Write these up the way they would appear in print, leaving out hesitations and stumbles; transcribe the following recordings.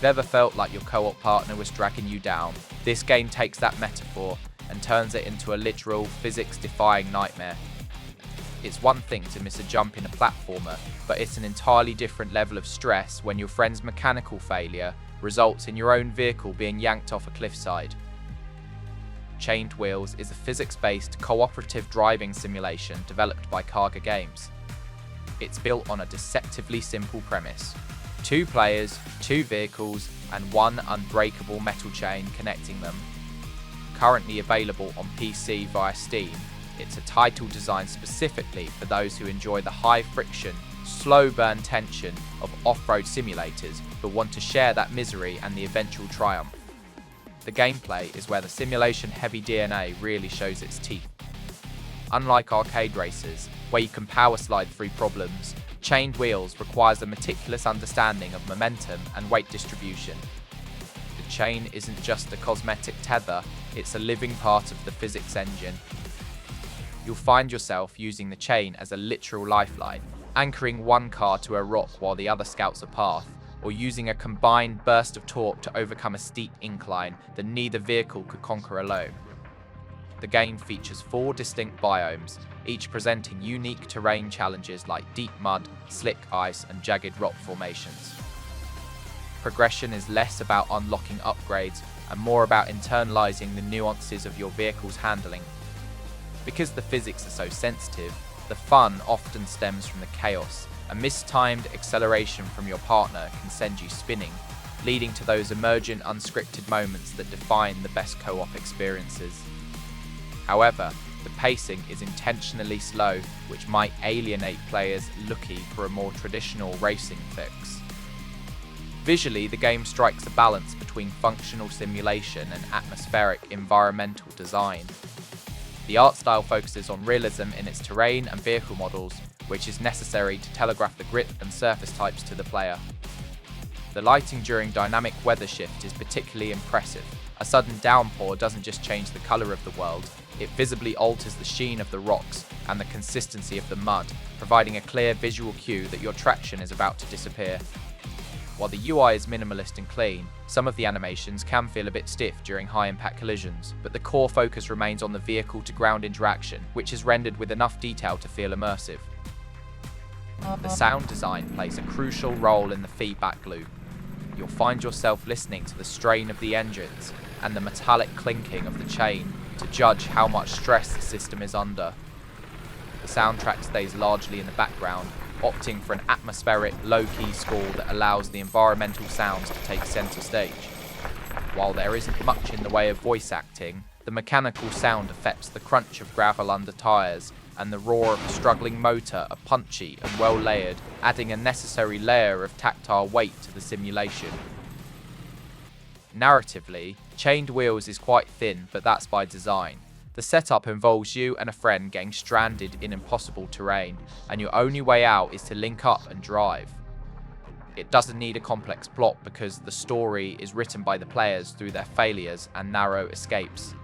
you've ever felt like your co-op partner was dragging you down, this game takes that metaphor and turns it into a literal, physics-defying nightmare. It's one thing to miss a jump in a platformer, but it's an entirely different level of stress when your friend's mechanical failure results in your own vehicle being yanked off a cliffside. Chained Wheels is a physics-based cooperative driving simulation developed by Kaga Games. It's built on a deceptively simple premise: 2 players, 2 vehicles, and 1 unbreakable metal chain connecting them. Currently available on PC via Steam, it's a title designed specifically for those who enjoy the high-friction, slow-burn tension of off-road simulators but want to share that misery and the eventual triumph. The gameplay is where the simulation-heavy DNA really shows its teeth. Unlike arcade races, where you can power slide through problems, Chained Wheels requires a meticulous understanding of momentum and weight distribution. The chain isn't just a cosmetic tether, it's a living part of the physics engine. You'll find yourself using the chain as a literal lifeline, anchoring one car to a rock while the other scouts a path, or using a combined burst of torque to overcome a steep incline that neither vehicle could conquer alone. The game features 4 distinct biomes, each presenting unique terrain challenges like deep mud, slick ice, and jagged rock formations. Progression is less about unlocking upgrades and more about internalizing the nuances of your vehicle's handling. Because the physics are so sensitive, the fun often stems from the chaos. A mistimed acceleration from your partner can send you spinning, leading to those emergent unscripted moments that define the best co-op experiences. However, the pacing is intentionally slow, which might alienate players looking for a more traditional racing fix. Visually, the game strikes a balance between functional simulation and atmospheric environmental design. The art style focuses on realism in its terrain and vehicle models, which is necessary to telegraph the grip and surface types to the player. The lighting during dynamic weather shift is particularly impressive. A sudden downpour doesn't just change the colour of the world, it visibly alters the sheen of the rocks and the consistency of the mud, providing a clear visual cue that your traction is about to disappear. While the UI is minimalist and clean, some of the animations can feel a bit stiff during high-impact collisions, but the core focus remains on the vehicle-to-ground interaction, which is rendered with enough detail to feel immersive. The sound design plays a crucial role in the feedback loop. You'll find yourself listening to the strain of the engines and the metallic clinking of the chain to judge how much stress the system is under. The soundtrack stays largely in the background, opting for an atmospheric, low-key score that allows the environmental sounds to take center stage. While there isn't much in the way of voice acting, the mechanical sound effects, the crunch of gravel under tyres, and the roar of a struggling motor are punchy and well layered, adding a necessary layer of tactile weight to the simulation. Narratively, Chained Wheels is quite thin, but that's by design. The setup involves you and a friend getting stranded in impossible terrain, and your only way out is to link up and drive. It doesn't need a complex plot because the story is written by the players through their failures and narrow escapes.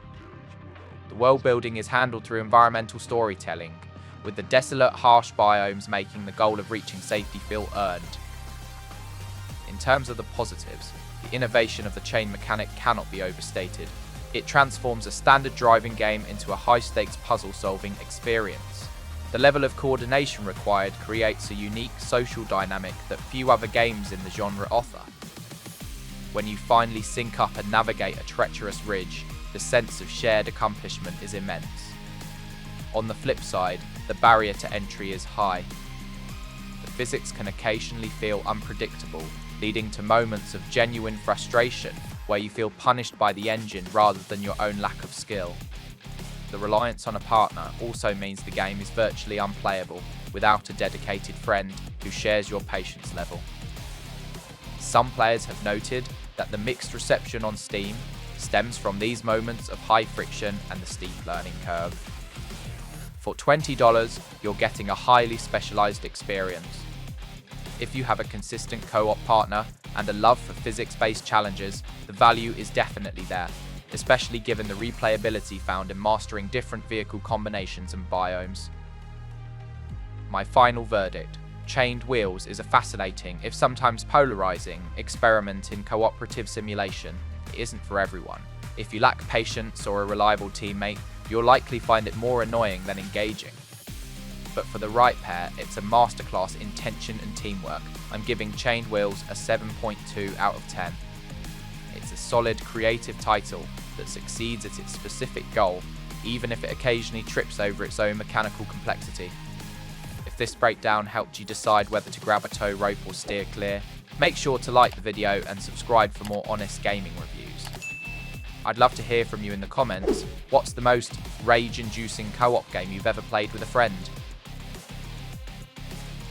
The world building is handled through environmental storytelling, with the desolate, harsh biomes making the goal of reaching safety feel earned. In terms of the positives, the innovation of the chain mechanic cannot be overstated. It transforms a standard driving game into a high-stakes puzzle-solving experience. The level of coordination required creates a unique social dynamic that few other games in the genre offer. When you finally sync up and navigate a treacherous ridge, the sense of shared accomplishment is immense. On the flip side, the barrier to entry is high. The physics can occasionally feel unpredictable, leading to moments of genuine frustration where you feel punished by the engine rather than your own lack of skill. The reliance on a partner also means the game is virtually unplayable without a dedicated friend who shares your patience level. Some players have noted that the mixed reception on Steam stems from these moments of high friction and the steep learning curve. For $20, you're getting a highly specialized experience. If you have a consistent co-op partner and a love for physics-based challenges, the value is definitely there, especially given the replayability found in mastering different vehicle combinations and biomes. My final verdict: Chained Wheels is a fascinating, if sometimes polarizing, experiment in cooperative simulation. It isn't for everyone. If you lack patience or a reliable teammate, you'll likely find it more annoying than engaging. But for the right pair, it's a masterclass in tension and teamwork. I'm giving Chained Wheels a 7.2 out of 10. It's a solid, creative title that succeeds at its specific goal, even if it occasionally trips over its own mechanical complexity. If this breakdown helped you decide whether to grab a tow rope or steer clear, make sure to like the video and subscribe for more honest gaming reviews. I'd love to hear from you in the comments. What's the most rage-inducing co-op game you've ever played with a friend?